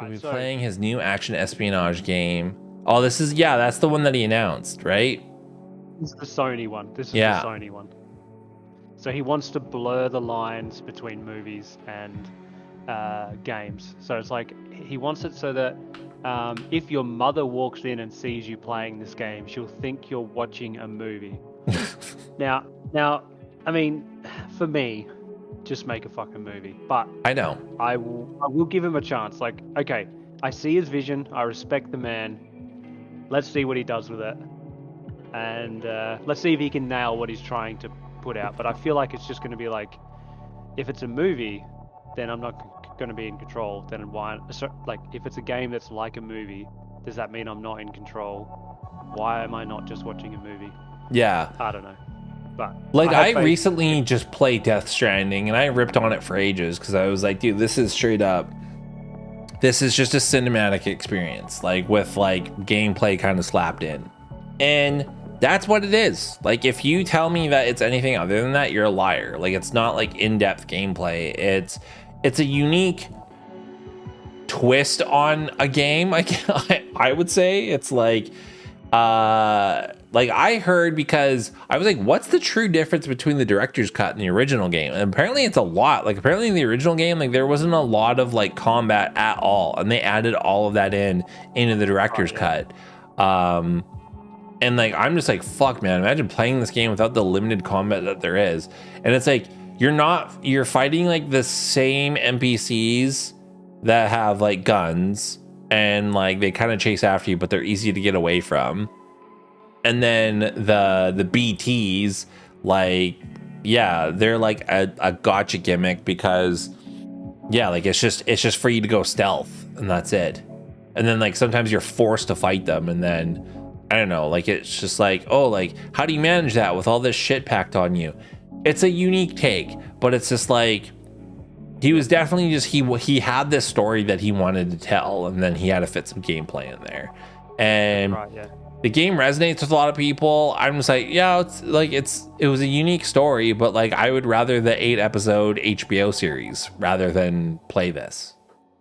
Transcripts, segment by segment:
He'll be so playing his new action espionage game. Oh, this is, yeah, that's the one that he announced, right? this is the Sony one. This is the Yeah. Sony one. So he wants to blur the lines between movies and games. So it's like he wants it so that if your mother walks in and sees you playing this game, she'll think you're watching a movie. Now, I mean, for me, just make a fucking movie. But I know. I will give him a chance. Like, okay, I see his vision. I respect the man. Let's see what he does with it, and let's see if he can nail what he's trying to put out. But I feel like it's just going to be like, if it's a movie, then I'm not going to be in control. Then why? So, like, if it's a game that's like a movie, does that mean I'm not in control? Why am I not just watching a movie? Yeah. I don't know. But like, I recently just played Death Stranding, and I ripped on it for ages because I was like, dude, this is straight up. This is just a cinematic experience, like with like gameplay kind of slapped in. And that's what it is. Like, if you tell me that it's anything other than that, you're a liar. Like, it's not like in-depth gameplay. It's a unique twist on a game. I would say it's like I heard, because I was like, what's the true difference between the director's cut and the original game? And apparently it's a lot. Like, apparently in the original game, like, there wasn't a lot of like combat at all, and they added all of that into the director's cut. And like, I'm just like, fuck, man, imagine playing this game without the limited combat that there is. And it's like, you're fighting like the same NPCs that have like guns, and like they kind of chase after you, but they're easy to get away from. And then the BTs, like, yeah, they're like a gotcha gimmick, because yeah, like it's just for you to go stealth, and that's it. And then like sometimes you're forced to fight them, and then I don't know, like it's just like, oh, like how do you manage that with all this shit packed on you? It's a unique take, but it's just like, he was definitely just, he had this story that he wanted to tell, and then he had to fit some gameplay in there. And the game resonates with a lot of people. I'm just like, yeah, it's like, it was a unique story, but like I would rather the 8-episode HBO series rather than play this.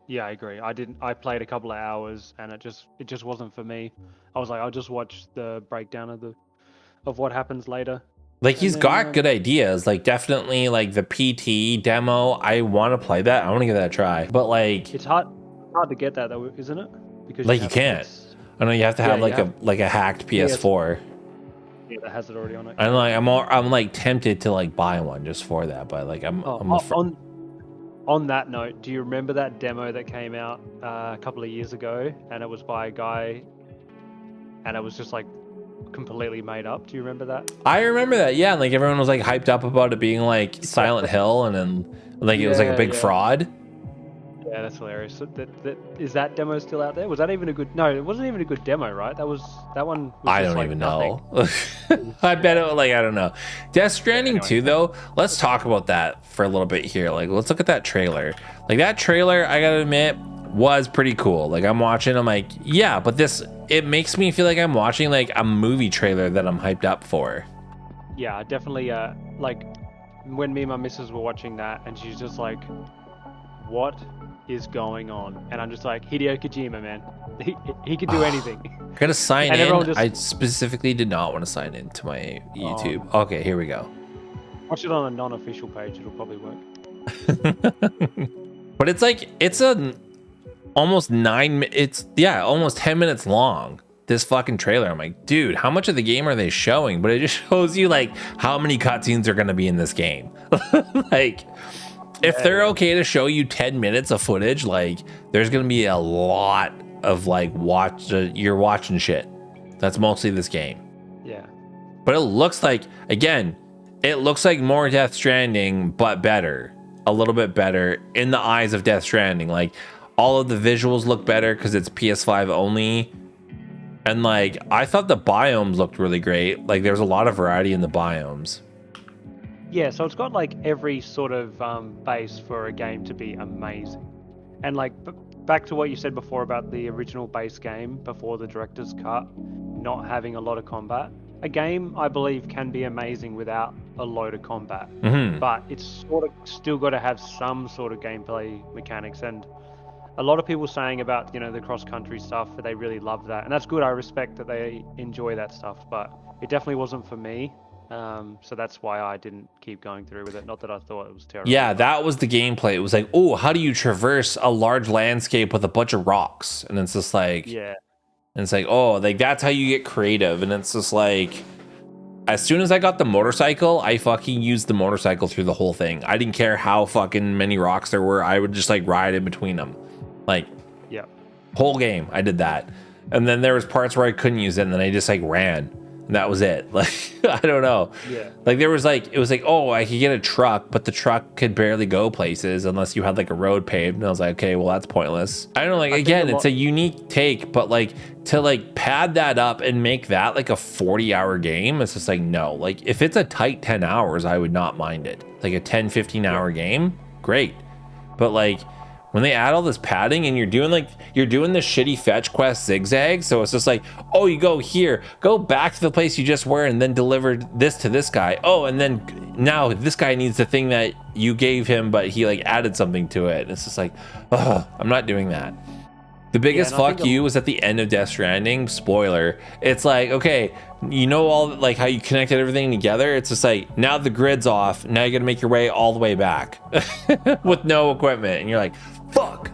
Yeah, I agree. I played a couple of hours, and it just wasn't for me. I was like, I'll just watch the breakdown of what happens later. Like, he's got good ideas, like definitely like the PT demo. I want to play that. I want to give that a try. But like, it's hard to get that though, isn't it? Because like you can't. I know you have to have like a hacked PS4. Yeah, that has it already on it. And like I'm like tempted to like buy one just for that, but like on that note, do you remember that demo that came out a couple of years ago, and it was by a guy, and it was just like completely made up? Do you remember that? I remember that, yeah. Like everyone was like hyped up about it being like Silent Hill, and then like it was like a big fraud. Yeah, that's hilarious. So is that demo still out there? Was that even a good? No, it wasn't even a good demo, right? That one. Was I don't even know. I bet it. Like, I don't know. Death Stranding 2, though. Let's talk about that for a little bit here. Like, let's look at that trailer. Like, that trailer, I gotta admit, was pretty cool. Like, I'm watching. I'm like, yeah, but it makes me feel like I'm watching like a movie trailer that I'm hyped up for. Yeah, definitely. Like when me and my missus were watching that, and she's just like, "What is going on?" And I'm just like, Hideo Kojima, man, he can do anything. I gotta sign in. I specifically did not want to sign in to my YouTube. Okay, here we go. Watch it on a non-official page. It'll probably work. But it's like, it's a almost almost 10 minutes long, this fucking trailer. I'm like, dude, how much of the game are they showing? But it just shows you like how many cutscenes are gonna be in this game. Like, if they're okay to show you 10 minutes of footage, like there's gonna be a lot of like you're watching shit. That's mostly this game. Yeah. But it looks like, again, it looks like more Death Stranding, but better. A little bit better in the eyes of Death Stranding. Like, all of the visuals look better because it's PS5 only. And like, I thought the biomes looked really great. Like, there's a lot of variety in the biomes. Yeah, so it's got like every sort of base for a game to be amazing. And like, back to what you said before about the original base game before the director's cut not having a lot of combat. A game, I believe, can be amazing without a load of combat. But it's sort of still got to have some sort of gameplay mechanics. And a lot of people saying about, you know, the cross-country stuff, that they really love that, and that's good. I respect that they enjoy that stuff, but it definitely wasn't for me. So that's why I didn't keep going through with it. Not that I thought it was terrible. Yeah, that was the gameplay. It was like, oh, how do you traverse a large landscape with a bunch of rocks? And it's just like, Yeah. and it's like, oh, like that's how you get creative. And it's just like, as soon as I got the motorcycle, I fucking used the motorcycle through the whole thing. I didn't care how fucking many rocks there were. I would just like ride in between them. Like, Yeah. whole game, I did that. And then there was parts where I couldn't use it, and then I just like ran. And that was it. Like, I don't know. Yeah. Like there was like, it was like, oh, I could get a truck, but the truck could barely go places unless you had like a road paved. And I was like, okay, well, that's pointless. I don't know. Like, again, it's a unique take, but like to like pad that up and make that like a 40-hour game, it's just like, no. Like if it's a tight 10 hours, I would not mind it. Like a 10, 15-hour game, great. But like, when they add all this padding and you're doing the shitty fetch quest zigzag, so it's just like, oh, you go here, go back to the place you just were, and then deliver this to this guy. Oh, and then now this guy needs the thing that you gave him, but he like added something to it. And it's just like, oh, I'm not doing that. The biggest fuck you was at the end of Death Stranding. Spoiler. It's like, okay, you know, all like how you connected everything together. It's just like, now the grid's off. Now you got to make your way all the way back with no equipment, and you're like, fuck.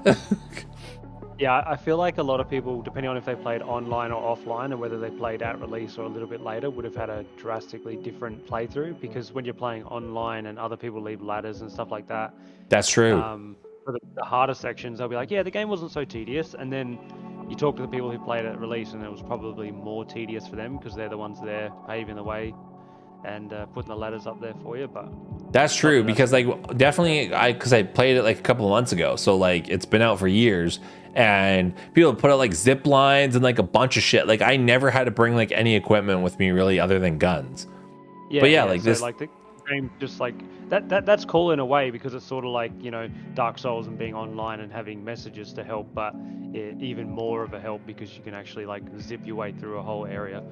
Yeah, I feel like a lot of people, depending on if they played online or offline, and whether they played at release or a little bit later, would have had a drastically different playthrough, because when you're playing online and other people leave ladders and stuff like that, that's true. For the harder sections, they'll be like, yeah, the game wasn't so tedious, and then you talk to the people who played at release, and it was probably more tedious for them because they're the ones there paving the way and putting the ladders up there for you. But that's true, because like definitely because I played it like a couple of months ago, so like it's been out for years, and people put out like zip lines and like a bunch of shit. Like I never had to bring like any equipment with me really other than guns. Yeah, but yeah, like this like the game just like that's cool in a way, because it's sort of like, you know, Dark Souls and being online and having messages to help, but even more of a help because you can actually like zip your way through a whole area.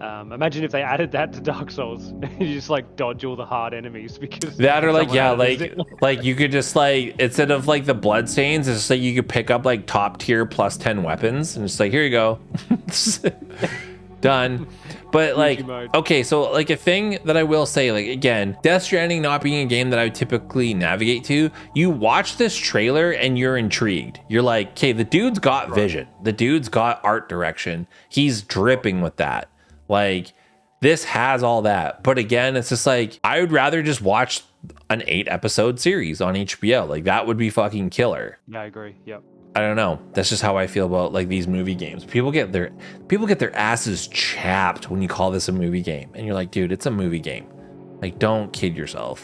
Imagine if they added that to Dark Souls. You just like dodge all the hard enemies because that, or like, yeah, like you could just like, instead of like the blood stains, it's just like you could pick up like top tier plus 10 weapons and just like, here you go. Done. But like, okay, so like a thing that I will say, like, again, Death Stranding not being a game that I would typically navigate to, you watch this trailer and you're intrigued. You're like, okay, the dude's got vision. The dude's got art direction. He's dripping with that. Like, this has all that. But again, it's just like, I would rather just watch an 8-episode series on HBO. Like, that would be fucking killer. Yeah, I agree. Yep. I don't know. That's just how I feel about like these movie games. People get their asses chapped when you call this a movie game. And you're like, dude, it's a movie game. Like, don't kid yourself.